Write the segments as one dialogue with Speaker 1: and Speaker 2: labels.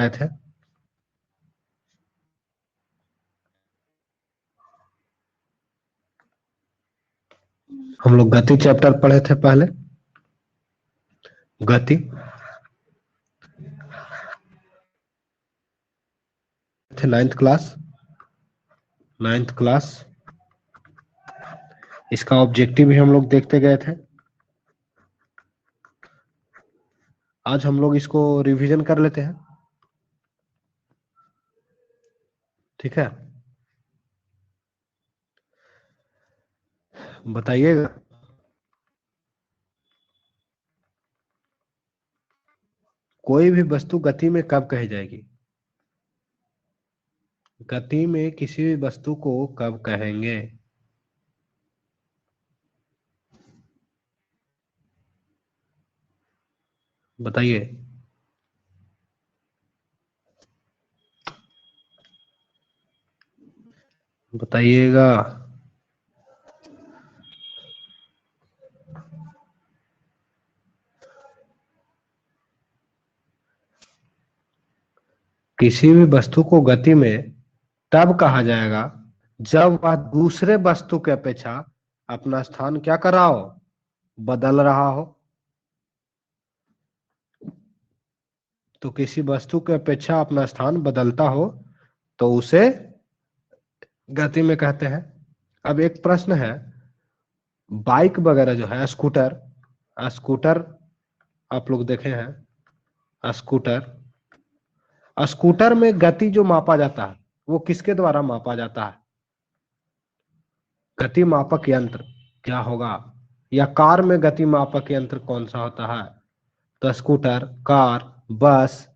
Speaker 1: आए थे। हम लोग गति चैप्टर पढ़े थे पहले। गति थे नाइन्थ क्लास। इसका ऑब्जेक्टिव भी हम लोग देखते गए थे। आज हम लोग इसको रिवीजन कर लेते हैं, ठीक है। बताइएगा कोई भी वस्तु गति में कब कही जाएगी? गति में किसी भी वस्तु को कब कहेंगे? बताइए। बताइएगा। किसी भी वस्तु को गति में तब कहा जाएगा जब वह दूसरे वस्तु के अपेक्षा अपना स्थान क्या कर रहा हो? बदल रहा हो। तो किसी वस्तु के अपेक्षा अपना स्थान बदलता हो तो उसे गति में कहते हैं। अब एक प्रश्न है, बाइक वगैरह जो है, स्कूटर आप लोग देखे हैं। स्कूटर में गति जो मापा जाता है वो किसके द्वारा मापा जाता है? गति मापक यंत्र क्या होगा? या कार में गति मापक यंत्र कौन सा होता है? तो स्कूटर, कार, बस,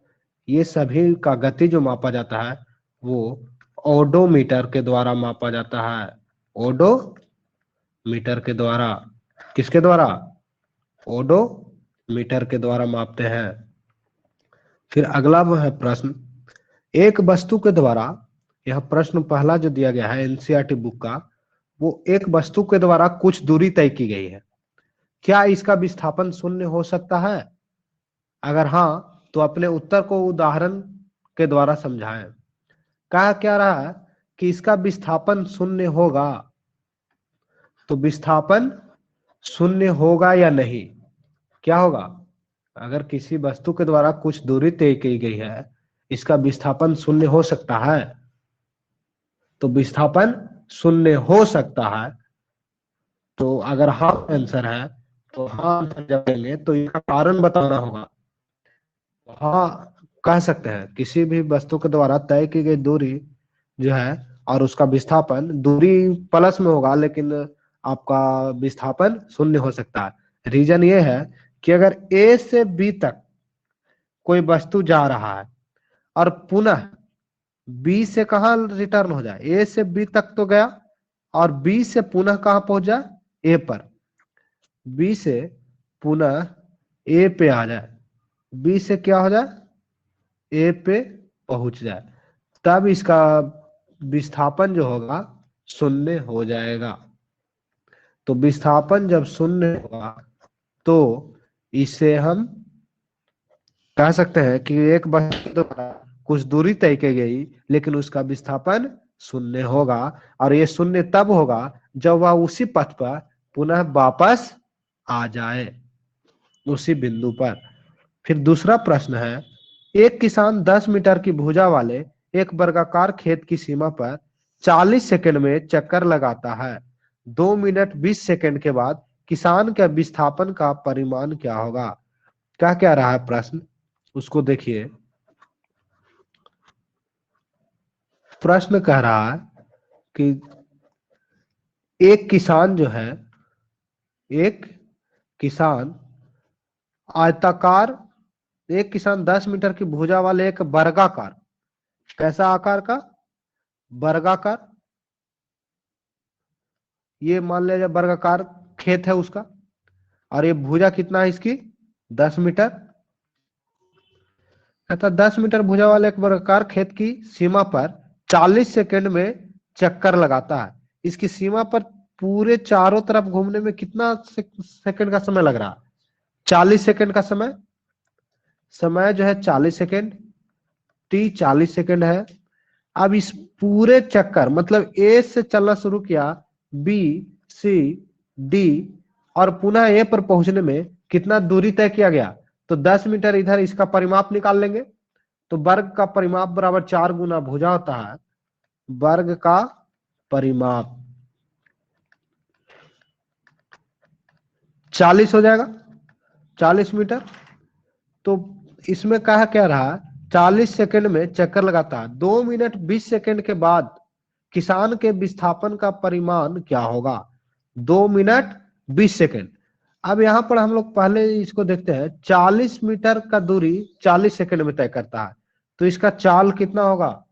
Speaker 1: ये सभी का गति जो मापा जाता है वो ओडोमीटर के द्वारा मापा जाता है। ओडोमीटर के द्वारा। किसके द्वारा? ओडोमीटर के द्वारा मापते हैं। फिर अगला वो है प्रश्न, एक वस्तु के द्वारा, यह प्रश्न पहला जो दिया गया है एनसीईआरटी बुक का, वो एक वस्तु के द्वारा कुछ दूरी तय की गई है, क्या इसका विस्थापन शून्य हो सकता है? अगर हाँ तो अपने उत्तर को उदाहरण के द्वारा समझाएं। कहा क्या रहा है कि इसका विस्थापन शून्य होगा, तो विस्थापन शून्य होगा या नहीं? क्या होगा? अगर किसी वस्तु के द्वारा कुछ दूरी तय की गई है, इसका विस्थापन शून्य हो सकता है? तो विस्थापन शून्य हो सकता है। तो अगर हाँ आंसर है तो हाँ आंसर जब देंगे तो इसका कारण बताना होगा। हाँ कह सकते हैं किसी भी वस्तु के द्वारा तय की गई दूरी जो है और उसका विस्थापन, दूरी प्लस में होगा लेकिन आपका विस्थापन शून्य हो सकता है। रीजन ये है कि अगर ए से बी तक कोई वस्तु जा रहा है और पुनः बी से कहां रिटर्न हो जाए? ए से बी तक तो गया और बी से पुनः कहां पहुंच जाए? ए पर। बी से पुनः ए पे आ जाए, बी से क्या हो जाए? ए पे पहुंच जाए, तब इसका विस्थापन जो होगा शून्य हो जाएगा। तो विस्थापन जब शून्य होगा तो इसे हम कह सकते हैं कि एक वस्तु द्वारा कुछ दूरी तय की गई लेकिन उसका विस्थापन शून्य होगा, और ये शून्य तब होगा जब वह उसी पथ पर पुनः वापस आ जाए, उसी बिंदु पर। फिर दूसरा प्रश्न है, एक किसान 10 मीटर की भुजा वाले एक वर्गाकार खेत की सीमा पर 40 सेकंड में चक्कर लगाता है। 2 मिनट 20 सेकंड के बाद किसान के विस्थापन का परिमाण क्या होगा? क्या रहा है प्रश्न, उसको देखिए। प्रश्न कह रहा है कि एक किसान जो है, एक किसान आयताकार, एक किसान 10 मीटर की भुजा वाले एक वर्गाकार, कैसा आकार का? वर्गाकार। ये मान लीजिए वर्गाकार खेत है उसका, और ये भुजा कितना है इसकी? 10 मीटर। कहता 10 मीटर भुजा वाले एक वर्गाकार खेत की सीमा पर 40 सेकंड में चक्कर लगाता है। इसकी सीमा पर पूरे चारों तरफ घूमने में कितना सेकंड का समय लग रहा है? 40 सेकंड का समय जो है 40 सेकंड। t 40 सेकंड है। अब इस पूरे चक्कर मतलब ए से चलना शुरू किया, बी सी डी और पुनः ए पर पहुंचने में कितना दूरी तय किया गया, तो 10 मीटर। इधर इसका परिमाप निकाल लेंगे, तो वर्ग का परिमाप बराबर 4 गुना भुजा होता है। वर्ग का परिमाप 40 हो जाएगा, 40 मीटर। तो इसमें कहा क्या रहा, 40 सेकंड में चक्कर लगाता है। 2 मिनट 20 सेकंड के बाद किसान के विस्थापन का परिमाण क्या होगा, 2 मिनट 20 सेकंड। अब यहां पर हम लोग पहले इसको देखते हैं, 40 मीटर का दूरी 40 सेकंड में तय करता है, तो इसका चाल कितना होगा,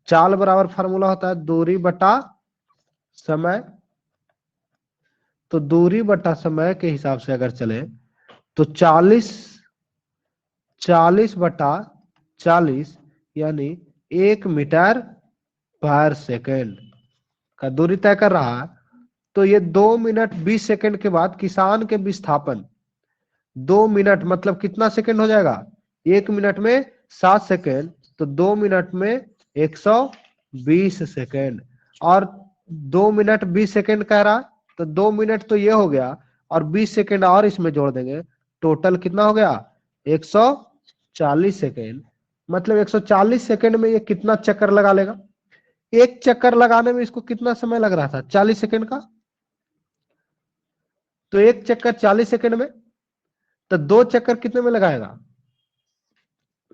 Speaker 1: चाल बराबर फार्मूला होता है दूरी बटा समय। तो दूरी बटा समय के हिसाब से अगर चले तो 40 बटा 40 यानी 1 मीटर पर सेकंड का दूरी तय कर रहा है। तो ये 2 मिनट 20 सेकंड के बाद किसान के विस्थापन 2 मिनट मतलब कितना सेकंड हो जाएगा, 1 मिनट में 7 सेकंड, तो 2 मिनट में 120 सेकंड। और 2 मिनट 20 सेकंड कह रहा, तो 2 मिनट तो ये हो गया और 20 सेकंड और इसमें जोड़ देंगे, टोटल कितना हो गया 140 सेकंड। मतलब 140 सेकंड में ये कितना चक्कर लगा लेगा, एक चक्कर लगाने में इसको कितना समय लग रहा था 40 सेकंड का, तो एक चक्कर 40 सेकंड में, तो 2 चक्कर कितने में लगाएगा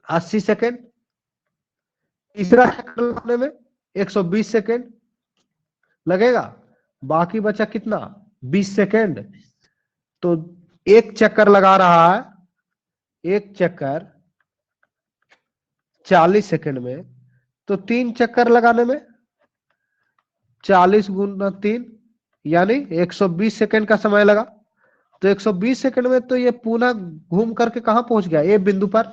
Speaker 1: 80 सेकंड। तीसरा चक्कर लगाने में 120 सेकंड लगेगा, बाकी बचा कितना 20 सेकंड। तो एक चक्कर लगा रहा है, एक चक्कर 40 सेकंड में, तो 3 चक्कर लगाने में 40 गुना 3 यानी 120 सेकंड का समय लगा। तो 120 सेकंड में तो ये पुनः घूम करके कहां पहुंच गया, ए बिंदु पर।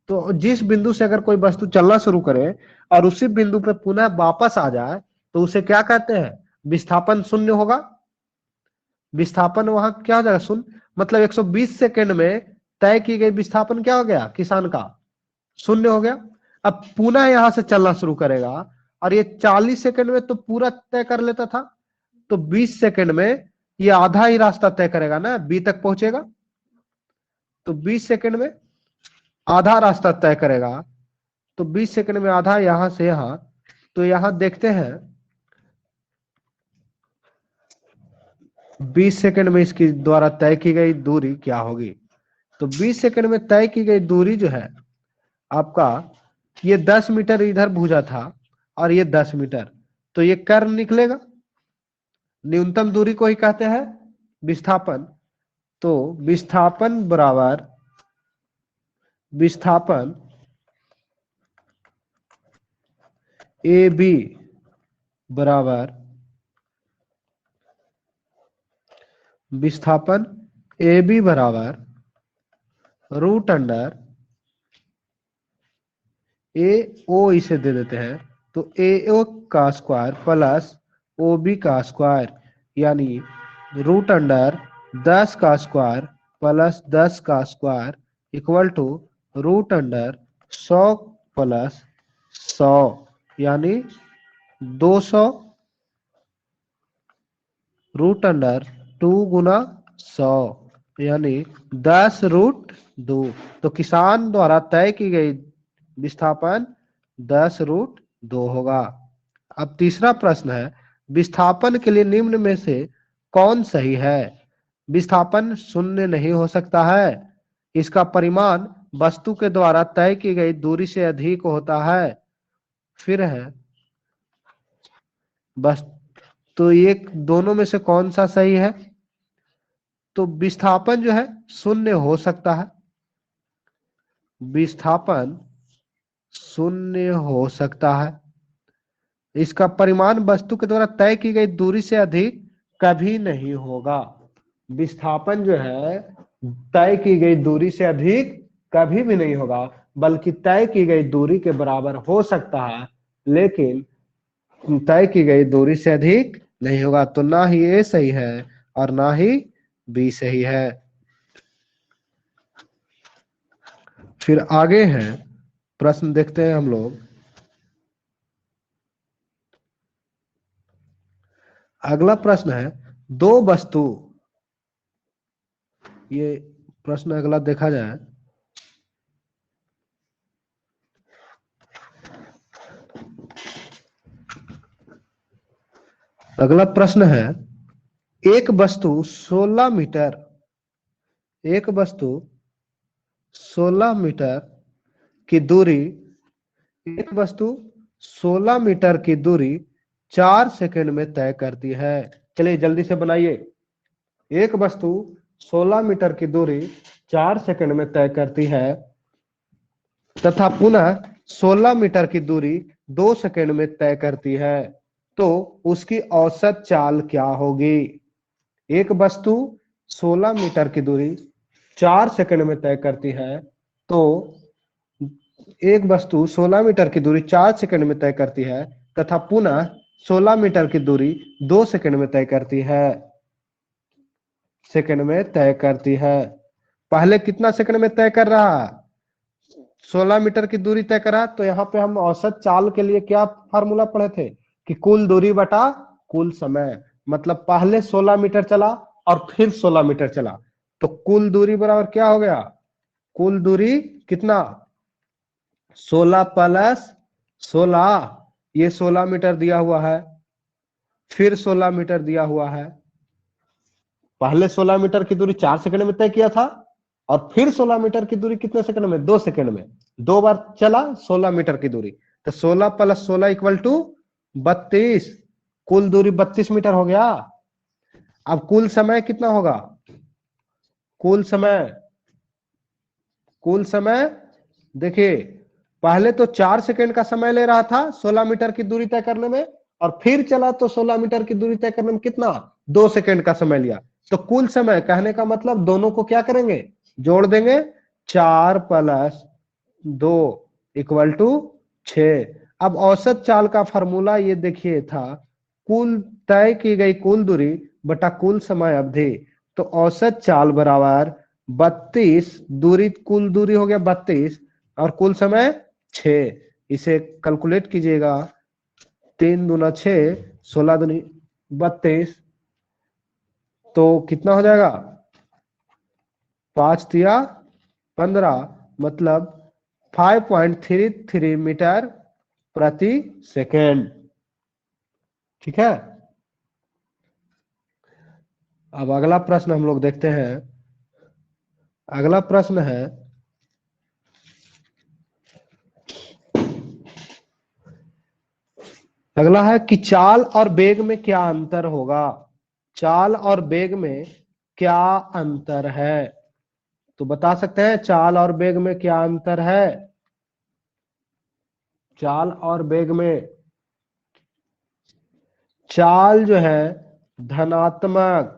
Speaker 1: तो जिस बिंदु से अगर कोई वस्तु चलना शुरू करे और उसी बिंदु पर पुनः वापस आ जाए तो उसे क्या कहते हैं, विस्थापन शून्य होगा। विस्थापन वहां क्या हो जाएगा, शून्य। मतलब 120 सेकंड में तय की गई विस्थापन क्या हो गया किसान का, शून्य हो गया। अब पुनः यहां से चलना शुरू करेगा और ये 40 सेकंड में तो पूरा तय कर लेता था, तो 20 सेकंड में ये आधा ही रास्ता तय करेगा ना, बी तक पहुंचेगा। तो 20 सेकंड में आधा रास्ता तय करेगा, तो 20 सेकंड में आधा यहां से यहां। तो यहां देखते हैं 20 सेकंड में इसकी द्वारा तय की गई दूरी क्या होगी। तो 20 सेकंड में तय की गई दूरी जो है आपका, ये 10 मीटर इधर भुजा था और ये 10 मीटर, तो ये कर्व निकलेगा। न्यूनतम दूरी को ही कहते हैं विस्थापन। तो विस्थापन बराबर विस्थापन ए बी बराबर विस्थापन ए बी बराबर रूट अंडर ए ओ इसे दे देते हैं, तो ए ओ का स्क्वायर प्लस ओ बी का स्क्वायर यानी रूट अंडर 10 का स्क्वायर प्लस 10 का square equal to root under 100 plus 100 यानी 200 रूट अंडर 2 गुना 100 यानी 10 रूट 2। तो किसान द्वारा तय की गई विस्थापन 10 रूट 2 होगा। अब तीसरा प्रश्न है, विस्थापन के लिए निम्न में से कौन सही है। विस्थापन शून्य नहीं हो सकता है, इसका परिमाण वस्तु के द्वारा तय की गई दूरी से अधिक होता है। फिर है बस, तो ये दोनों में से कौन सा सही है। तो विस्थापन जो है शून्य हो सकता है, विस्थापन शून्य हो सकता है, इसका परिमाण वस्तु के द्वारा तय की गई दूरी से अधिक कभी नहीं होगा। विस्थापन जो है तय की गई दूरी से अधिक कभी भी नहीं होगा, बल्कि तय की गई दूरी के बराबर हो सकता है, लेकिन तय की गई दूरी से अधिक नहीं होगा। तो ना ही ए सही है और ना ही बी सही है। फिर आगे है प्रश्न देखते हैं हम लोग। अगला प्रश्न है, दो वस्तु, ये प्रश्न अगला देखा जाए। अगला प्रश्न है, एक वस्तु 16 मीटर, एक वस्तु 16 मीटर की दूरी, एक वस्तु 16 मीटर की दूरी 4 सेकंड में तय करती है। चलिए जल्दी से बनाइए। एक वस्तु 16 मीटर की दूरी 4 सेकंड में तय करती है तथा पुनः 16 मीटर की दूरी 2 सेकंड में तय करती है, तो उसकी औसत चाल क्या होगी? एक वस्तु 16 मीटर की दूरी 4 सेकंड में तय करती है, तो एक वस्तु 16 मीटर की दूरी 4 सेकंड में तय करती है तथा पुनः 16 मीटर की दूरी 2 सेकंड में तय करती है, सेकंड में तय करती है। पहले कितना सेकंड में तय कर रहा है? 16 मीटर की दूरी तय करा, तो यहाँ पे हम औसत चाल के लिए क्या फार्मूला पढ़े थे कि कुल दूरी बटा कुल समय, मतलब पहले 16 मीटर चला और फिर 16 मीटर चला, तो कुल दूरी बराबर क्या हो गया? कुल दूरी कितना? 16 प्लस 16, ये 16 मीटर दिया हुआ है, फिर 16 मीटर दिया हुआ है। पहले 16 मीटर की दूरी 4 सेकंड में तय किया था और फिर 16 मीटर की दूरी कितने सेकंड में? 2 सेकंड में। दो बार चला 16 मीटर की दूरी, तो 16 प्लस 16 इक्वल टू 32, कुल दूरी 32 मीटर हो गया। अब कुल समय कितना होगा? कुल समय, कुल समय देखिए, पहले तो 4 सेकंड का समय ले रहा था 16 मीटर की दूरी तय करने में, और फिर चला तो 16 मीटर की दूरी तय करने में कितना? 2 सेकंड का समय लिया। तो कुल समय कहने का मतलब दोनों को क्या करेंगे? जोड़ देंगे, 4 प्लस 2 इक्वल टू 6। अब औसत चाल का फॉर्मूला ये देखिए था, कुल तय की गई कुल दूरी बटा कुल समय अवधि, तो औसत चाल बराबर 32, दूरी कुल दूरी हो गया 32 और कुल समय 6। इसे कैलकुलेट कीजिएगा, 3 दूना 6, 16 दूनी 32, तो कितना हो जाएगा? 5 तिया 15, मतलब 5.33 मीटर प्रति सेकेंड। ठीक है। अब अगला प्रश्न हम लोग देखते हैं। अगला प्रश्न है, अगला है कि चाल और वेग में क्या अंतर होगा? चाल और वेग में क्या अंतर है? तो बता सकते हैं चाल और वेग में क्या अंतर है? चाल और वेग में, चाल जो है धनात्मक,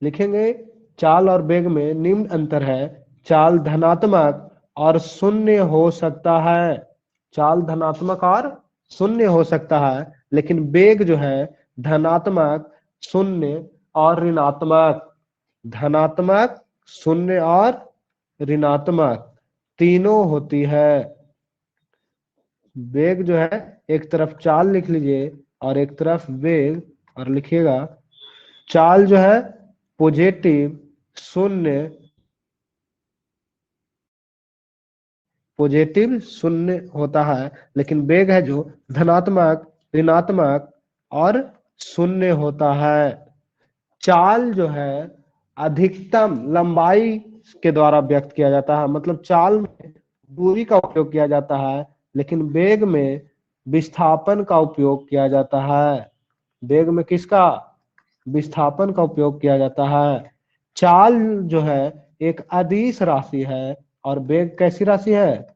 Speaker 1: लिखेंगे चाल और वेग में निम्न अंतर है, चाल धनात्मक और शून्य हो सकता है, चाल धनात्मक और शून्य हो सकता है, लेकिन वेग जो है धनात्मक, शून्य और ऋणात्मक, धनात्मक, शून्य और ऋणात्मक तीनों होती है। वेग जो है, एक तरफ चाल लिख लीजिए और एक तरफ वेग, और लिखिएगा चाल जो है पॉजिटिव, शून्य, पॉजिटिव शून्य होता है, लेकिन वेग है जो धनात्मक, ऋणात्मक और शून्य होता है। चाल जो है अधिकतम लंबाई के द्वारा व्यक्त किया जाता है, मतलब चाल में दूरी का उपयोग किया जाता है, लेकिन वेग में विस्थापन का उपयोग किया जाता है। वेग में किसका? विस्थापन का उपयोग किया जाता है। चाल जो है एक अदिश राशि है और वेग कैसी राशि है?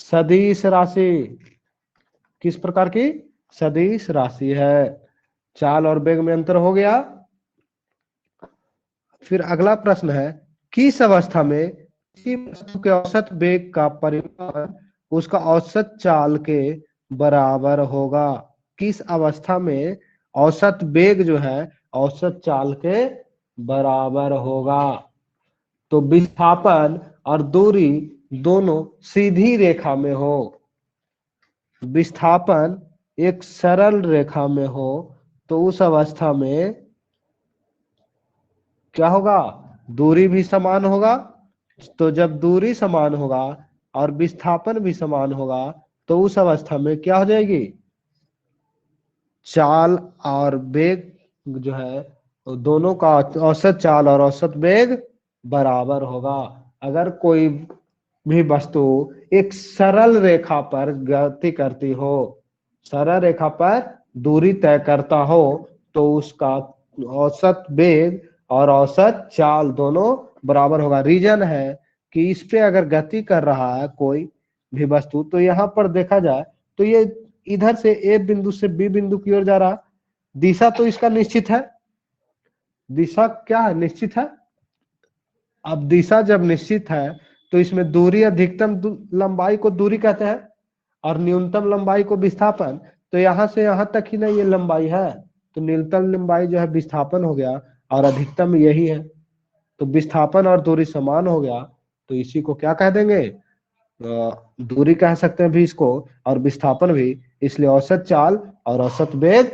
Speaker 1: सदिश राशि। किस प्रकार की? सदिश राशि है। चाल और वेग में अंतर हो गया। फिर अगला प्रश्न है, किस अवस्था में किसी वस्तु के औसत वेग का परिमाण उसका औसत चाल के बराबर होगा? किस अवस्था में औसत वेग जो है औसत चाल के बराबर होगा? तो विस्थापन और दूरी दोनों सीधी रेखा में हो, विस्थापन एक सरल रेखा में हो, तो उस अवस्था में क्या होगा, दूरी भी समान होगा। तो जब दूरी समान होगा और विस्थापन भी समान होगा तो उस अवस्था में क्या हो जाएगी, चाल और वेग जो है दोनों का औसत चाल और औसत वेग बराबर होगा। अगर कोई भी वस्तु एक सरल रेखा पर गति करती हो, सरल रेखा पर दूरी तय करता हो, तो उसका औसत वेग और औसत चाल दोनों बराबर होगा। रीजन है कि इस पे अगर गति कर रहा है कोई भी वस्तु, तो यहाँ पर देखा जाए तो ये इधर से ए बिंदु से बी बिंदु की ओर जा रहा है, दिशा तो इसका निश्चित है, दिशा क्या है, निश्चित है। अब दिशा जब निश्चित है तो इसमें दूरी अधिकतम लंबाई को दूरी कहते हैं और न्यूनतम लंबाई को विस्थापन। तो यहां से यहां तक ही ना ये लंबाई है, तो न्यूनतम लंबाई जो है विस्थापन हो गया और अधिकतम यही है। तो विस्थापन और दूरी समान हो गया, तो इसी को क्या कह देंगे, दूरी कह सकते हैं भी इसको, और विस्थापन भी। इसलिए औसत चाल और औसत वेग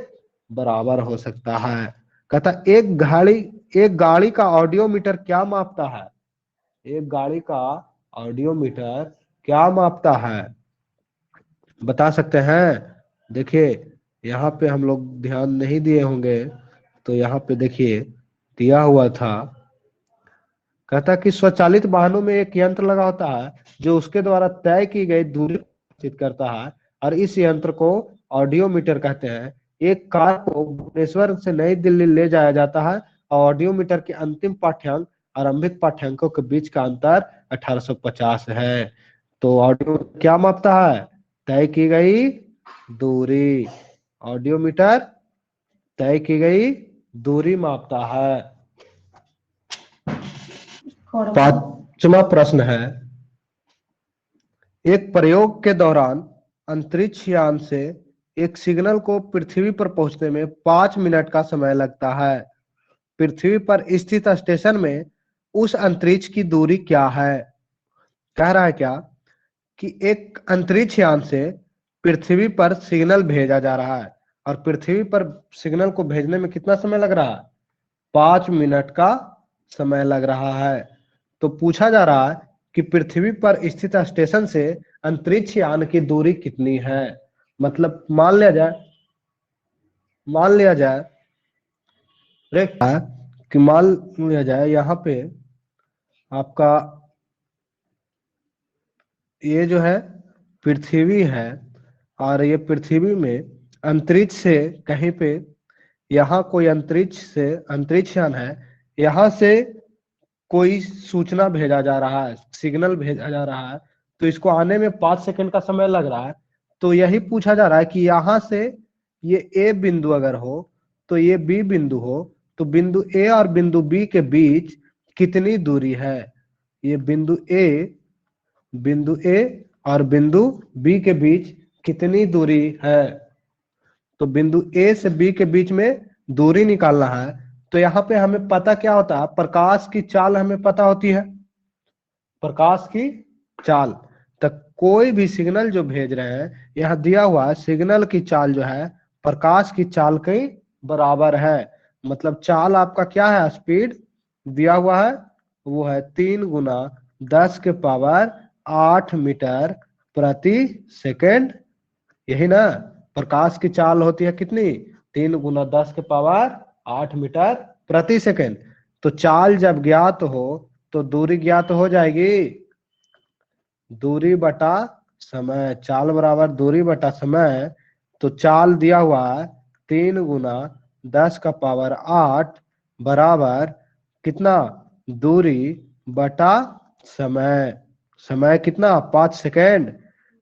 Speaker 1: बराबर हो सकता है। कहता एक गाड़ी का ऑडियोमीटर क्या मापता है, एक गाड़ी का ऑडियोमीटर क्या मापता है, बता सकते हैं। देखिए यहाँ पे हम लोग ध्यान नहीं दिए होंगे, तो यहाँ पे देखिए दिया हुआ था। कहता कि स्वचालित वाहनों में एक यंत्र लगा होता है जो उसके द्वारा तय की गई दूरी प्रदर्शित करता है, और इस यंत्र को ऑडियोमीटर कहते हैं। एक कार को भुवनेश्वर से नई दिल्ली ले जाया जाता है और ऑडियोमीटर के अंतिम पाठ्यांक आरंभिक पाठ्यांकों के बीच का अंतर 1850 है। तो ऑडियो क्या मापता है, तय की गई दूरी, ऑडियोमीटर तय की गई दूरी मापता है। पांचवा प्रश्न है, एक प्रयोग के दौरान अंतरिक्ष यान से एक सिग्नल को पृथ्वी पर पहुंचने में 5 मिनट का समय लगता है। पृथ्वी पर स्थित स्टेशन में उस अंतरिक्ष की दूरी क्या है। कह रहा है क्या कि एक अंतरिक्ष यान से पृथ्वी पर सिग्नल भेजा जा रहा है और पृथ्वी पर सिग्नल को भेजने में कितना समय लग रहा है, 5 मिनट का समय लग रहा है। तो पूछा जा रहा है कि पृथ्वी पर स्थित स्टेशन से अंतरिक्ष यान की दूरी कितनी है। मतलब मान लिया जाए कि मान लिया जाए यहाँ पे आपका ये जो है पृथ्वी है, और ये पृथ्वी में अंतरिक्ष से कहीं पे यहाँ कोई अंतरिक्ष यान है, यहाँ से कोई सूचना भेजा जा रहा है, सिग्नल भेजा जा रहा है, तो इसको आने में 5 सेकंड का समय लग रहा है। तो यही पूछा जा रहा है कि यहाँ से ये ए बिंदु अगर हो तो ये बी बिंदु हो, तो बिंदु ए और बिंदु बी के बीच कितनी दूरी है। ये बिंदु ए और बिंदु बी के बीच कितनी दूरी है। तो बिंदु ए से बी के बीच में दूरी निकालना है। तो यहाँ पे हमें पता क्या होता है, प्रकाश की चाल हमें पता होती है, प्रकाश की चाल। तक कोई भी सिग्नल जो भेज रहे हैं, यहाँ दिया हुआ है सिग्नल की चाल जो है प्रकाश की चाल के बराबर है। मतलब चाल आपका क्या है, स्पीड दिया हुआ है वो है 3 गुना 10 के पावर 8 मीटर प्रति सेकंड। यही ना, प्रकाश की चाल होती है कितनी, 3 गुना 10 के पावर 8 मीटर प्रति सेकंड। तो चाल जब ज्ञात हो तो दूरी ज्ञात हो जाएगी, दूरी बटा समय, चाल बराबर दूरी बटा समय। तो चाल दिया हुआ है 3 गुना 10 का पावर 8 बराबर कितना, दूरी बटा समय। समय कितना, 5 सेकेंड।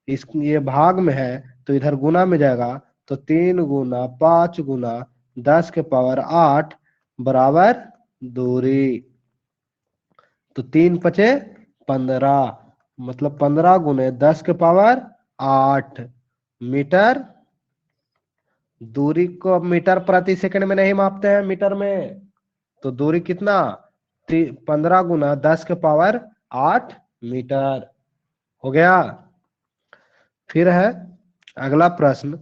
Speaker 1: इस ये भाग में है तो इधर गुना में जाएगा, तो 3 गुना 5 गुना 10 के पावर 8 बराबर दूरी। तो 3 पचे 15, मतलब 15 गुने 10 के पावर 8 मीटर। दूरी को मीटर प्रति सेकंड में नहीं मापते हैं, मीटर में। तो दूरी कितना, 15 गुना 10 के पावर 8 मीटर। हो गया। फिर है अगला प्रश्न,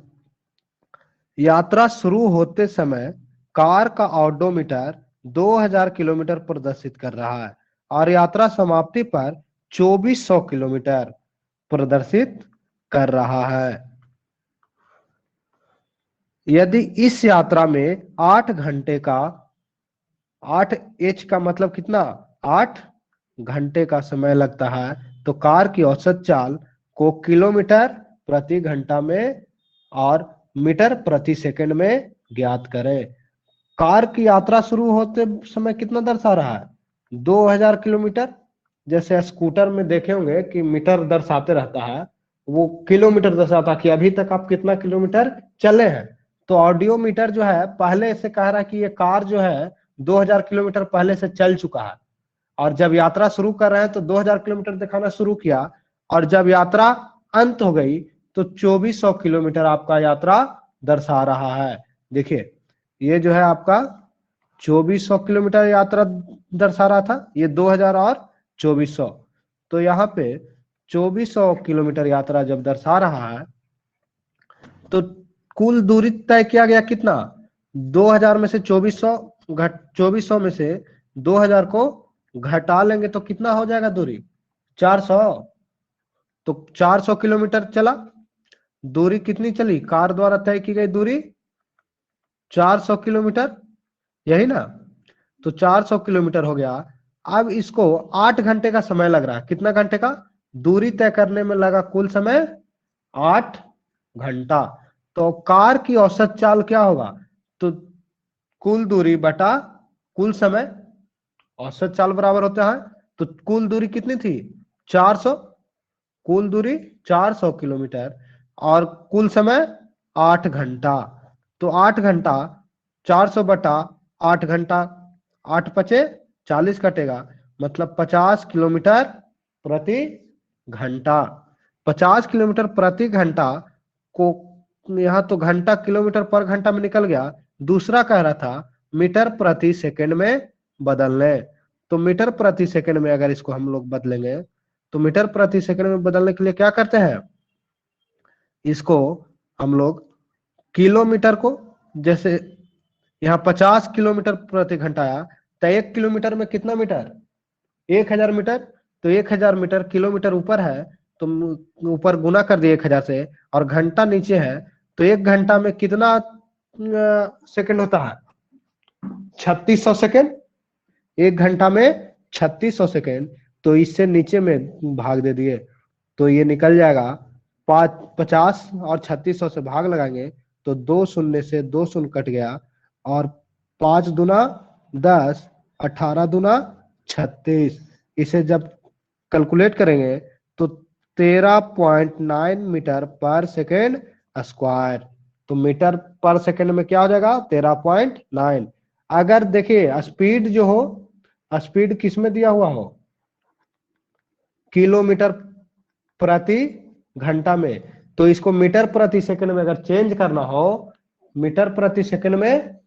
Speaker 1: यात्रा शुरू होते समय कार का ऑडोमीटर 2000 किलोमीटर प्रदर्शित कर रहा है और यात्रा समाप्ति पर 2400 किलोमीटर प्रदर्शित कर रहा है। यदि इस यात्रा में 8 घंटे का 8h का मतलब कितना, 8 घंटे का समय लगता है, तो कार की औसत चाल को किलोमीटर प्रति घंटा में और मीटर प्रति सेकंड में ज्ञात करें। कार की यात्रा शुरू होते समय कितना दर्शा रहा है, 2000 किलोमीटर। जैसे स्कूटर में देखे होंगे कि मीटर दर्शाते रहता है, वो किलोमीटर दर्शाता कि अभी तक आप कितना किलोमीटर चले हैं। तो ऑडियोमीटर जो है पहले से कह रहा है कि ये कार जो है 2000 किलोमीटर पहले से चल चुका है, और जब यात्रा शुरू कर रहे हैं तो 2000 किलोमीटर दिखाना शुरू किया, और जब यात्रा अंत हो गई तो 2400 किलोमीटर आपका यात्रा दर्शा रहा है। देखिए ये जो है आपका 2400 किलोमीटर यात्रा दर्शा रहा था, ये 2000 और 2400, तो यहाँ पे 2400 किलोमीटर यात्रा जब दर्शा रहा है तो कुल दूरी तय किया गया कितना, 2000 में से 2400 में से 2000 को घटा लेंगे तो कितना हो जाएगा दूरी, 400। तो 400 किलोमीटर चला, दूरी कितनी चली, कार द्वारा तय की गई दूरी 400 किलोमीटर, यही ना। तो 400 किलोमीटर हो गया। अब इसको 8 घंटे का समय लग रहा है, कितना घंटे का, दूरी तय करने में लगा कुल समय 8 घंटा। तो कार की औसत चाल क्या होगा, तो कुल दूरी बटा कुल समय, औसत चाल बराबर होता है, तो कुल दूरी कितनी थी 400, कुल दूरी 400 किलोमीटर और कुल समय 8 घंटा। तो 8 घंटा 400 बटा 8 घंटा, 8 पचे 40 कटेगा, मतलब 50 किलोमीटर प्रति घंटा। 50 किलोमीटर प्रति घंटा को यहाँ तो घंटा किलोमीटर पर घंटा में निकल गया, दूसरा कह रहा था मीटर प्रति सेकंड में बदलने। तो मीटर प्रति सेकंड में अगर इसको हम लोग बदलेंगे तो मीटर प्रति सेकंड में बदलने के लिए क्या करते हैं, इसको हम लोग किलोमीटर को, जैसे यहाँ 50 किलोमीटर प्रति घंटा आया, तो 1 किलोमीटर में कितना मीटर, 1000 मीटर। तो 1000 मीटर, किलोमीटर ऊपर है तो ऊपर गुना कर दिए 1000 से, और घंटा नीचे है, तो 1 घंटा में कितना सेकंड होता है, 3600 सेकंड। 1 घंटा में 3600 सेकंड, तो इससे नीचे में भाग दे दिए तो ये निकल जाएगा 50 और 3600 से भाग लगाएंगे तो 2 शून्य से 2 शून्य कट गया, और 5 दूना 10, 18 दूना 36, इसे जब कैलकुलेट करेंगे तो 13.9 मीटर पर सेकेंड स्क्वायर। तो मीटर पर सेकेंड में क्या हो जाएगा, 13.9। अगर देखिए स्पीड जो हो, स्पीड किस में दिया हुआ हो, किलोमीटर प्रति घंटा में, तो इसको मीटर प्रति सेकंड में अगर चेंज करना हो, मीटर प्रति सेकंड में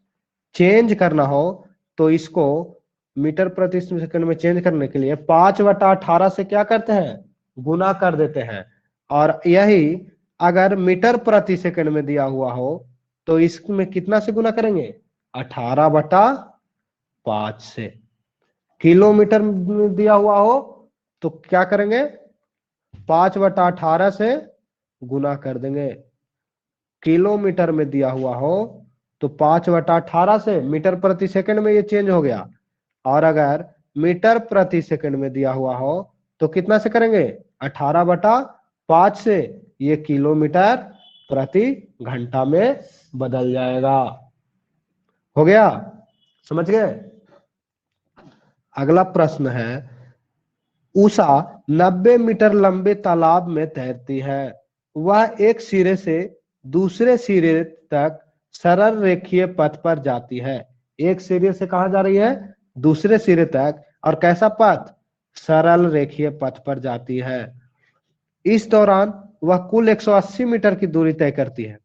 Speaker 1: चेंज करना हो, तो इसको मीटर प्रति सेकंड में चेंज करने के लिए 5/18 से क्या करते हैं, गुना कर देते हैं। और यही अगर मीटर प्रति सेकंड में दिया हुआ हो तो इसमें कितना से गुना करेंगे, 18/5 से। किलोमीटर में दिया हुआ हो तो क्या करेंगे, 5/18 से गुना कर देंगे। किलोमीटर में दिया हुआ हो तो 5/18 से, मीटर प्रति सेकंड में ये चेंज हो गया, और अगर मीटर प्रति सेकंड में दिया हुआ हो तो कितना से करेंगे, 18/5 से, ये किलोमीटर प्रति घंटा में बदल जाएगा। हो गया, समझ गए। अगला प्रश्न है, उषा 90 मीटर लंबे तालाब में तैरती है, वह एक सिरे से दूसरे सिरे तक सरल रेखीय पथ पर जाती है। एक सिरे से कहा जा रही है, दूसरे सिरे तक, और कैसा पथ, सरल रेखीय पथ पर जाती है। इस दौरान वह कुल 180 मीटर की दूरी तय करती है।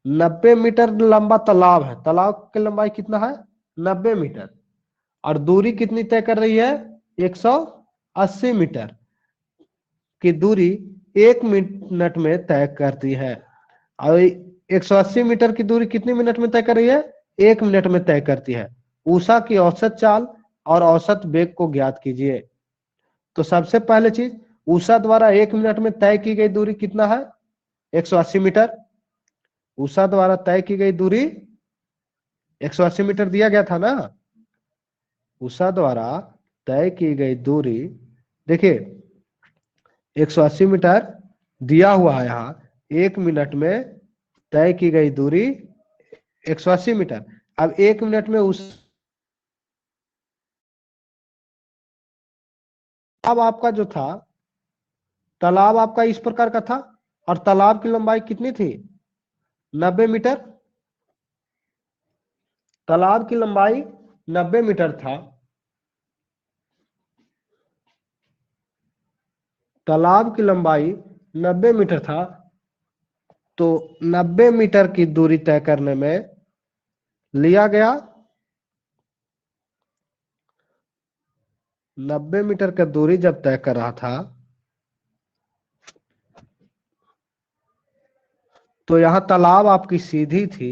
Speaker 1: 90 मीटर लंबा तालाब है, तालाब की लंबाई कितना है, 90 मीटर, और दूरी कितनी तय कर रही है, 180 मीटर। की दूरी 1 मिनट में तय करती है। और 180 मीटर की दूरी कितने मिनट में तय कर रही है? 1 मिनट में तय करती है। उषा की औसत चाल और औसत वेग को ज्ञात कीजिए। तो सबसे पहले चीज, उषा द्वारा 1 मिनट में तय की गई दूरी कितना है? 180 मीटर। उषा द्वारा तय की गई दूरी 180 मीटर दिया गया था ना। उषा द्वारा तय की गई दूरी, देखिए 180 मीटर दिया हुआ है यहाँ। 1 मिनट में तय की गई दूरी 180 मीटर। अब 1 मिनट में उस तालाब आपका जो था, तालाब आपका इस प्रकार का था और तालाब की लंबाई कितनी थी? 90 मीटर। तालाब की लंबाई 90 मीटर था। तालाब की लंबाई 90 मीटर था। तो 90 मीटर की दूरी तय करने में लिया गया 90 मीटर का दूरी जब तय कर रहा था, तो यहां तालाब आपकी सीधी थी।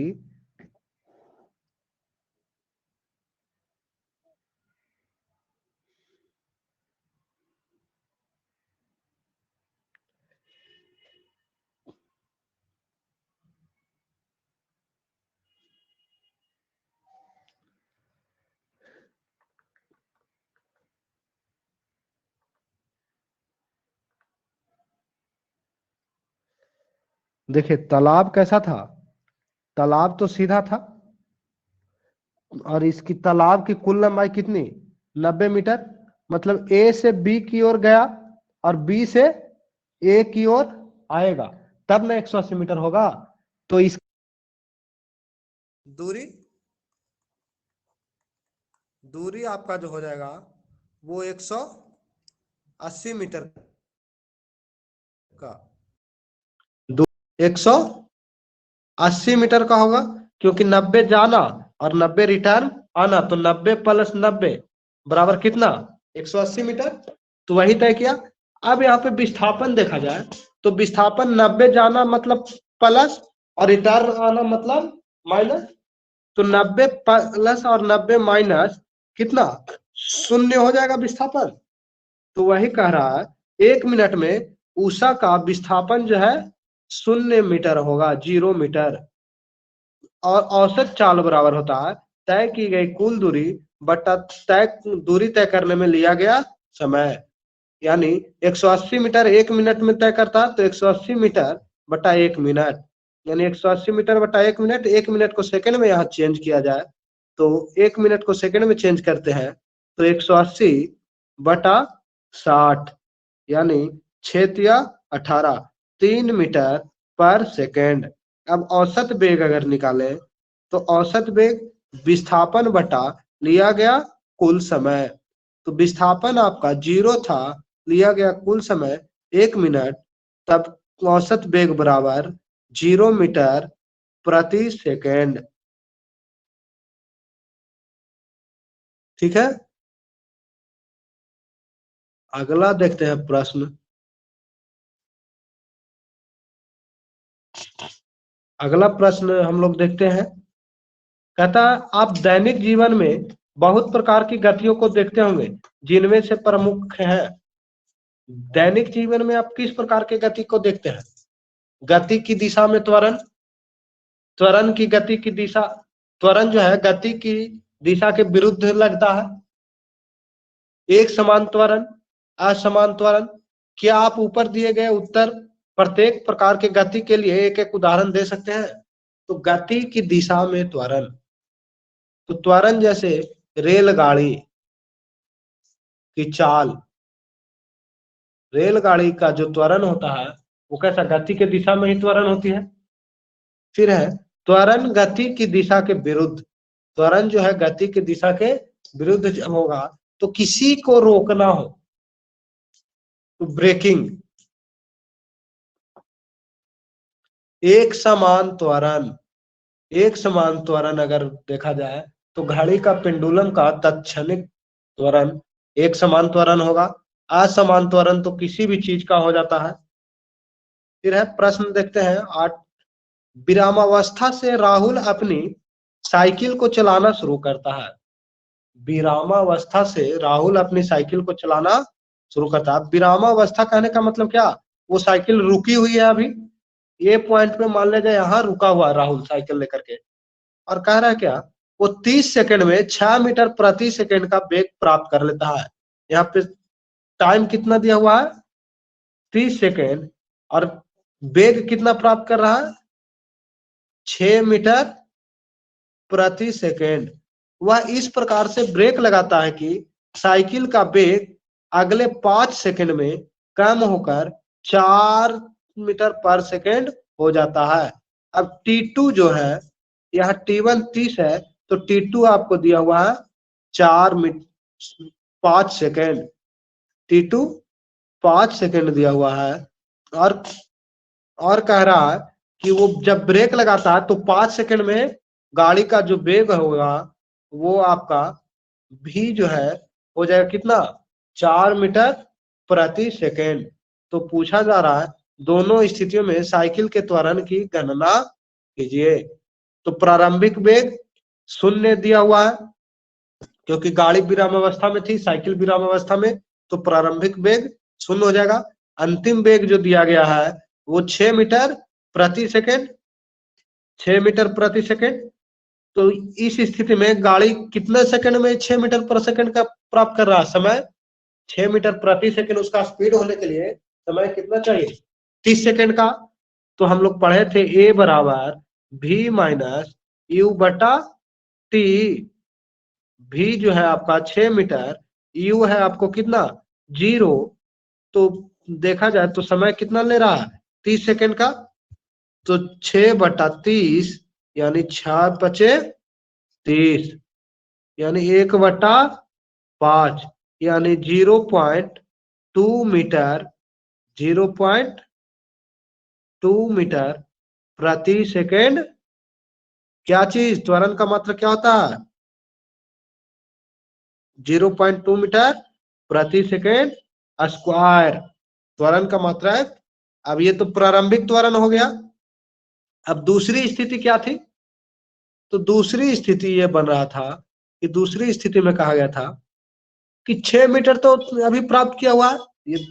Speaker 1: देखिए तालाब कैसा था? तालाब तो सीधा था और इसकी तालाब की कुल लंबाई कितनी? 90 मीटर। मतलब ए से बी की ओर गया और बी से ए की ओर आएगा, तब ना 180 मीटर होगा। तो इस दूरी दूरी आपका जो हो जाएगा वो 180 मीटर का, 180 मीटर का होगा। क्योंकि 90 जाना और 90 रिटर्न आना, तो 90 प्लस 90 बराबर कितना? 180 मीटर। तो वही तय किया। अब यहाँ पे विस्थापन देखा जाए तो विस्थापन 90 जाना मतलब प्लस और रिटर्न आना मतलब माइनस। तो 90 प्लस और 90 माइनस कितना? 0 हो जाएगा विस्थापन। तो वही कह रहा है 1 मिनट में उषा का विस्थापन जो है 0 मीटर होगा, 0 मीटर। और औसत चाल बराबर होता है तय की गई कुल दूरी बटा तय दूरी तय करने में लिया गया समय। यानी 180 मीटर 1 मिनट में तय करता है, तो 180 मीटर बटा 1 मिनट, यानी 180 मीटर बटा 1 मिनट। 1 मिनट को सेकंड में यहाँ चेंज किया जाए तो 1 मिनट को सेकंड में चेंज करते हैं तो 180 बटा 60, यानी 6×18, 3 मीटर पर सेकेंड। अब औसत वेग अगर निकालें तो औसत वेग विस्थापन बटा लिया गया कुल समय। तो विस्थापन आपका 0 था, लिया गया कुल समय 1 मिनट, तब औसत वेग बराबर 0 मीटर प्रति सेकेंड। ठीक है, अगला देखते हैं प्रश्न। अगला प्रश्न हम लोग देखते हैं। कहता है आप दैनिक जीवन में बहुत प्रकार की गतियों को देखते होंगे, जिनमें से प्रमुख है। दैनिक जीवन में आप किस प्रकार के गति को देखते हैं? गति की दिशा में त्वरण, त्वरण की गति की दिशा, त्वरण जो है गति की दिशा के विरुद्ध लगता है। एक समान त्वरण, असमान त्वरण। क्या आप ऊपर दिए गए उत्तर प्रत्येक प्रकार के गति के लिए एक एक उदाहरण दे सकते हैं? तो गति की दिशा में त्वरण, तो त्वरण जैसे रेलगाड़ी की चाल, रेलगाड़ी का जो त्वरण होता है वो कैसा? गति के दिशा में ही त्वरण होती है। फिर है त्वरण गति की दिशा के विरुद्ध। त्वरण जो है गति की दिशा के विरुद्ध जब होगा तो किसी को रोकना हो तो ब्रेकिंग। एक समान त्वरण, एक समान त्वरण अगर देखा जाए तो घड़ी का पेंडुलम का तत्क्षणिक त्वरण एक समान त्वरण होगा। असमान त्वरण तो किसी भी चीज का हो जाता है। फिर है प्रश्न देखते हैं 8। विरामावस्था से राहुल अपनी साइकिल को चलाना शुरू करता है। विरामावस्था से राहुल अपनी साइकिल को चलाना शुरू करता है। विरामावस्था कहने का मतलब क्या, वो साइकिल रुकी हुई है अभी, ये पॉइंट पे मान लीजिए यहाँ रुका हुआ है राहुल साइकिल लेकर के, और कह रहा है क्या, वो 30 सेकंड में 6 मीटर प्रति सेकंड का वेग प्राप्त कर लेता है। यहाँ पे टाइम कितना दिया हुआ है, 30 सेकंड, और वेग कितना प्राप्त कर रहा है, 6 मीटर प्रति सेकंड। वह इस प्रकार से ब्रेक लगाता है कि साइकिल का वेग अगले 5 सेकंड में कम होकर 4 मीटर पर सेकंड हो जाता है। अब T2 जो है, यहाँ T1 30 है, तो T2 आपको दिया हुआ है 5 सेकंड। T2 5 सेकंड दिया हुआ है, और कह रहा है कि वो जब ब्रेक लगाता है तो 5 सेकंड में गाड़ी का जो वेग होगा वो आपका भी जो है हो जाएगा कितना, 4 मीटर प्रति सेकंड। तो पूछा जा रहा है दोनों स्थितियों में साइकिल के त्वरण की गणना कीजिए। तो प्रारंभिक वेग 0 दिया हुआ है, क्योंकि गाड़ी विराम अवस्था में थी, साइकिल विराम अवस्था में, तो प्रारंभिक वेग 0 हो जाएगा। अंतिम वेग जो दिया गया है वो 6 मीटर प्रति सेकंड, 6 मीटर प्रति सेकंड। तो इस स्थिति में गाड़ी कितने सेकंड में 6 मीटर पर सेकंड का प्राप्त कर रहा है समय, 6 मीटर प्रति सेकंड उसका स्पीड होने के लिए समय कितना चाहिए, 30 सेकंड का। तो हम लोग पढ़े थे ए बराबर भी माइनस यू बटा टी। भी जो है आपका 6 मीटर, यू है आपको कितना 0, तो देखा जाए तो समय कितना ले रहा है 30 सेकंड का। तो 6/30 यानी 6×5 = 30, यानी 1/5, यानी 0.2 मीटर, 0.2 मीटर प्रति सेकंड। क्या चीज, त्वरण का मात्रा क्या होता है, 0.2 मीटर प्रति सेकंड स्क्वायर, त्वरण का मात्रा है। अब ये तो प्रारंभिक त्वरण हो गया। अब दूसरी स्थिति क्या थी, तो दूसरी स्थिति ये बन रहा था कि दूसरी स्थिति में कहा गया था कि 6 मीटर तो अभी प्राप्त किया हुआ है, ये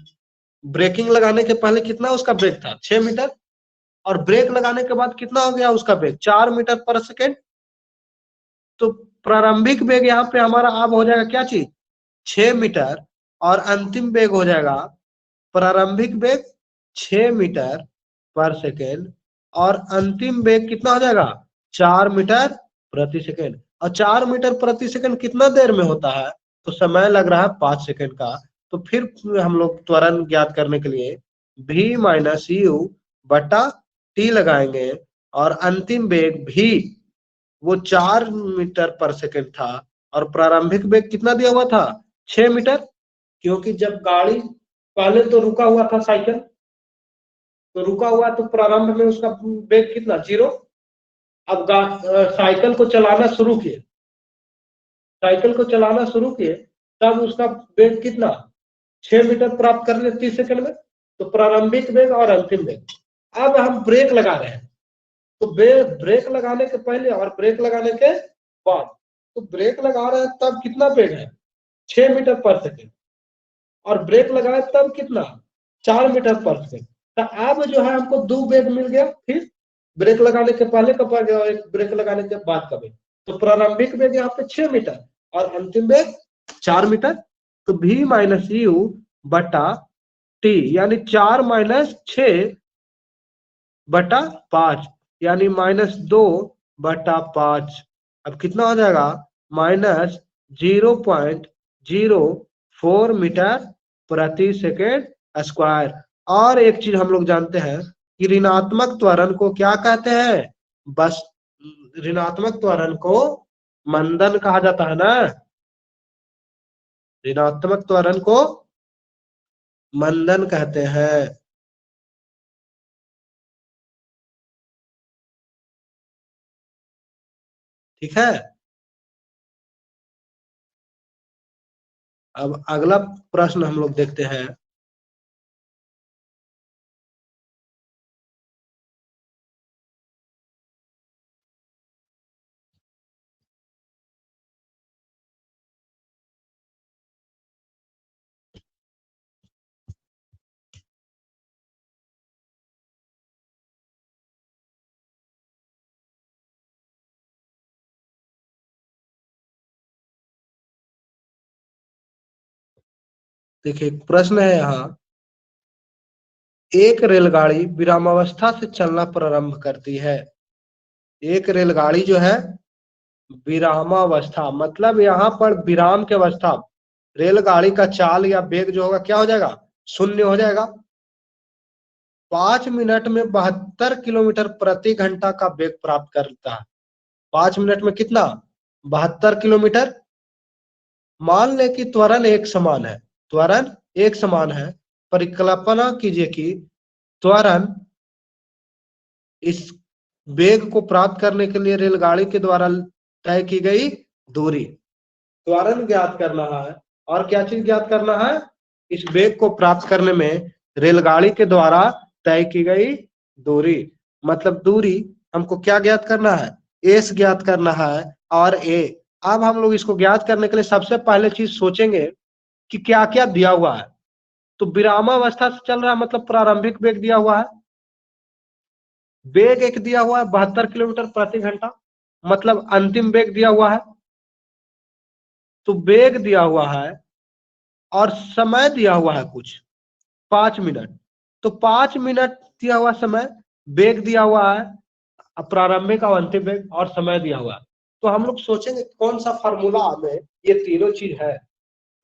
Speaker 1: ब्रेकिंग लगाने के पहले कितना उसका वेग था 6 मीटर, और ब्रेक लगाने के बाद कितना हो गया उसका वेग 4 मीटर पर सेकंड। तो प्रारंभिक वेग यहाँ पे हमारा अब हो जाएगा क्या चीज, 6 मीटर, और अंतिम वेग हो जाएगा प्रारंभिक वेग 6 मीटर पर सेकेंड, और अंतिम वेग कितना हो जाएगा 4 मीटर प्रति सेकेंड। और 4 मीटर प्रति सेकेंड कितना देर में होता है, तो समय लग रहा है 5 सेकेंड का। तो फिर हम लोग त्वरण ज्ञात करने के लिए v माइनस यू बटा टी लगाएंगे, और अंतिम वेग भी वो 4 मीटर पर सेकेंड था, और प्रारंभिक वेग कितना दिया हुआ था 6 मीटर, क्योंकि जब गाड़ी पहले तो रुका हुआ था साइकिल, तो रुका हुआ तो प्रारंभ में उसका वेग कितना 0। अब साइकिल को चलाना शुरू किए, साइकिल को चलाना शुरू किए, तब उसका वेग कितना 6 मीटर प्राप्त कर ले 30 सेकंड में। तो प्रारंभिक वेग और अंतिम वेग। अब हम ब्रेक लगा रहे हैं, तो ब्रेक लगाने के पहले और ब्रेक लगाने के बाद, तो ब्रेक लगा रहे हैं तब कितना वेग है 6 मीटर पर सेकेंड, और ब्रेक लगाए तब कितना 4 मीटर पर सेकेंड। तो अब जो है हमको 2 वेग मिल गया, फिर ब्रेक लगाने के पहले का वेग और एक ब्रेक लगाने के बाद का वेग। तो प्रारंभिक वेग यहाँ पे 6 मीटर और अंतिम वेग 4 मीटर। तो v माइनस यू बटा टी यानी 4 माइनस 6/5 यानी -2/5। अब कितना हो जाएगा -0.04 मीटर प्रति सेकेंड स्क्वायर। और एक चीज हम लोग जानते हैं कि ऋणात्मक त्वरण को क्या कहते हैं, बस ऋणात्मक त्वरण को मंदन कहा जाता है ना, ऋणात्मक त्वरण को मंदन कहते हैं। ठीक है। अब अगला प्रश्न हम लोग देखते हैं। देखिए प्रश्न है यहाँ, एक रेलगाड़ी विरामावस्था से चलना प्रारंभ करती है। एक रेलगाड़ी जो है विरामावस्था, मतलब यहाँ पर विराम की अवस्था, रेलगाड़ी का चाल या वेग जो होगा क्या हो जाएगा, शून्य हो जाएगा। 5 मिनट में 72 किलोमीटर प्रति घंटा का वेग प्राप्त करता है। 5 मिनट में कितना, 72 किलोमीटर। मान ले कि त्वरण एक समान है, त्वरण एक समान है। परिकल्पना कीजिए कि त्वरण इस वेग को प्राप्त करने के लिए रेलगाड़ी के द्वारा तय की गई दूरी, त्वरण ज्ञात करना है। और क्या चीज ज्ञात करना है, इस वेग को प्राप्त करने में रेलगाड़ी के द्वारा तय की गई दूरी। मतलब दूरी हमको क्या ज्ञात करना है, एस ज्ञात करना है और ए। अब हम लोग इसको ज्ञात करने के लिए सबसे पहले चीज सोचेंगे कि क्या क्या दिया हुआ है। तो विरामावस्था से चल रहा है मतलब प्रारंभिक वेग दिया हुआ है, वेग एक दिया हुआ है 72 किलोमीटर प्रति घंटा, मतलब अंतिम वेग दिया हुआ है। तो वेग दिया हुआ है और समय दिया हुआ है कुछ 5 मिनट। तो 5 मिनट दिया हुआ समय, वेग दिया हुआ है, प्रारंभिक और अंतिम वेग, और समय दिया हुआ है। तो हम लोग सोचेंगे कौन सा फार्मूला में ये तीनों चीज है।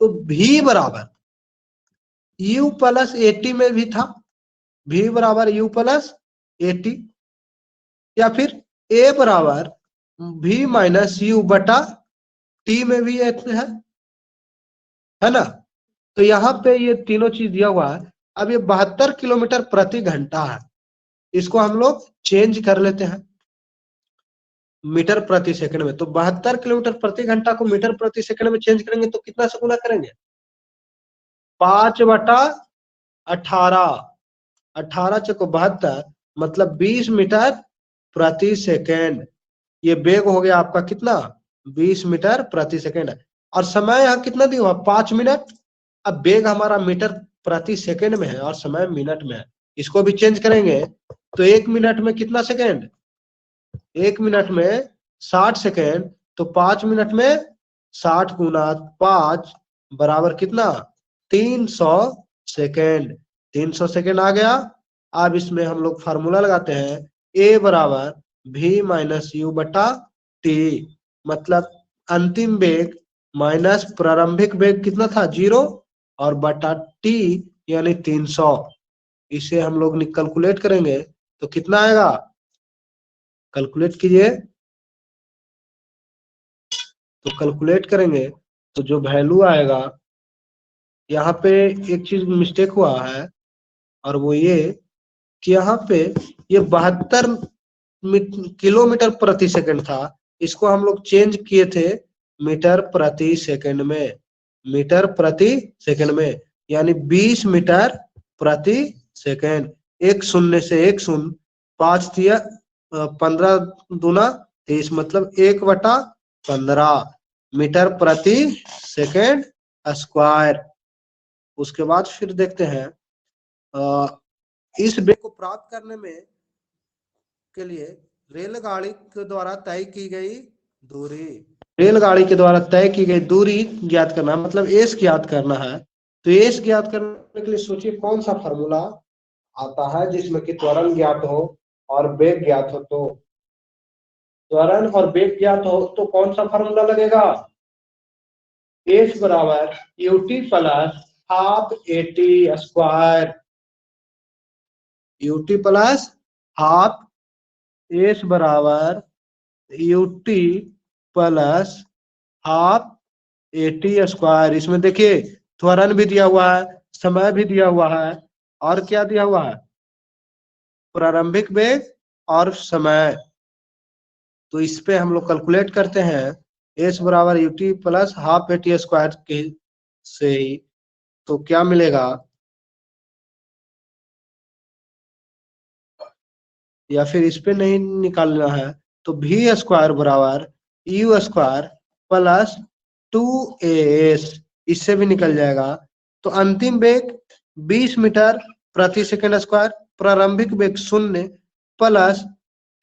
Speaker 1: तो v बराबर u प्लस एटी में भी था, v बराबर u प्लस एटी, या फिर a बराबर v माइनस u बटा t में भी है ना। तो यहाँ पे ये तीनों चीज दिया हुआ है। अब ये 72 किलोमीटर प्रति घंटा है, इसको हम लोग चेंज कर लेते हैं मीटर प्रति सेकंड में। तो 72 किलोमीटर प्रति घंटा को मीटर प्रति सेकंड में चेंज करेंगे तो कितना से गुना करेंगे, 5/18, 18 चको 72, मतलब 20 मीटर प्रति सेकेंड। ये वेग हो गया आपका कितना, 20 मीटर प्रति सेकेंड। और समय यहाँ कितना दिया हुआ, 5 मिनट। अब वेग हमारा मीटर प्रति सेकेंड में है और समय मिनट में है, इसको भी चेंज करेंगे तो 1 मिनट में कितना सेकेंड, 1 मिनट में 60 सेकेंड। तो 5 मिनट में 60 गुना 5 बराबर कितना, 300 सेकेंड। 300 सेकेंड आ गया। अब इसमें हम लोग फार्मूला लगाते हैं, ए बराबर v माइनस यू बटा टी, मतलब अंतिम वेग माइनस प्रारंभिक वेग कितना था 0, और बटा टी यानी 300। इसे हम लोग कैलकुलेट करेंगे तो कितना आएगा, कैलकुलेट कीजिए। तो कैलकुलेट करेंगे तो जो वैल्यू आएगा, यहाँ पे एक चीज मिस्टेक हुआ है, और वो ये कि यहाँ पे ये 72 किलोमीटर प्रति सेकंड था, इसको हम लोग चेंज किए थे मीटर प्रति सेकंड में, मीटर प्रति सेकंड में, यानी 20 मीटर प्रति सेकंड। एक शून्य से एक शून्य, 5 दिया 15 दूना 30, मतलब 1/15 मीटर प्रति सेकंड स्क्वायर। उसके बाद फिर देखते हैं इस वेग को प्राप्त करने में के लिए रेलगाड़ी के द्वारा तय की गई दूरी, रेलगाड़ी के द्वारा तय की गई दूरी ज्ञात करना, मतलब एस ज्ञात करना है। तो एस ज्ञात करने के लिए सोचिए कौन सा फार्मूला आता है जिसमें कि त्वरण ज्ञात हो और वेग ज्ञात हो। तो त्वरण और वेग ज्ञात हो तो कौन सा फार्मूला लगेगा, एस बराबर U T plus half A T square, U T plus half, S बराबर U T plus half A T square. इसमें देखिए त्वरण भी दिया हुआ है, समय भी दिया हुआ है, और क्या दिया हुआ है, प्रारंभिक वेग और समय। तो इस पे हम लोग कैलकुलेट करते हैं, एस बराबर U T plus half A T square के से ही, तो क्या मिलेगा, या फिर इस पे नहीं निकालना है तो v स्क्वायर बराबर यू स्क्वायर प्लस 2as, इससे भी निकल जाएगा। तो अंतिम वेग 20 मीटर प्रति सेकंड स्क्वायर, प्रारंभिक वेग 0 प्लस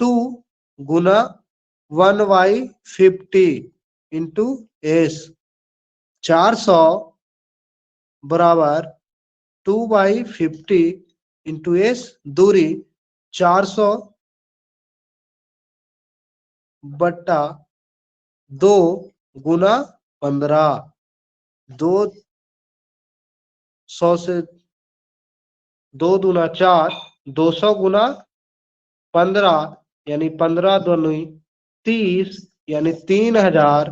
Speaker 1: 2 गुना 1/50 इंटू एस, 400 बराबर 2/50 इंटू एस, दूरी 400 बट्टा 2 गुना 15, 200 से 2 दूना 4, 200 गुना 15 यानी 15 दूनी 30, यानी 3000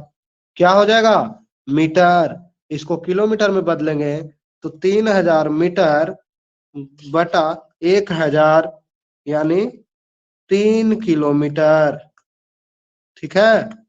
Speaker 1: क्या हो जाएगा मीटर। इसको किलोमीटर में बदलेंगे तो 3000 मीटर बटा 1000 यानी 3 किलोमीटर। ठीक है।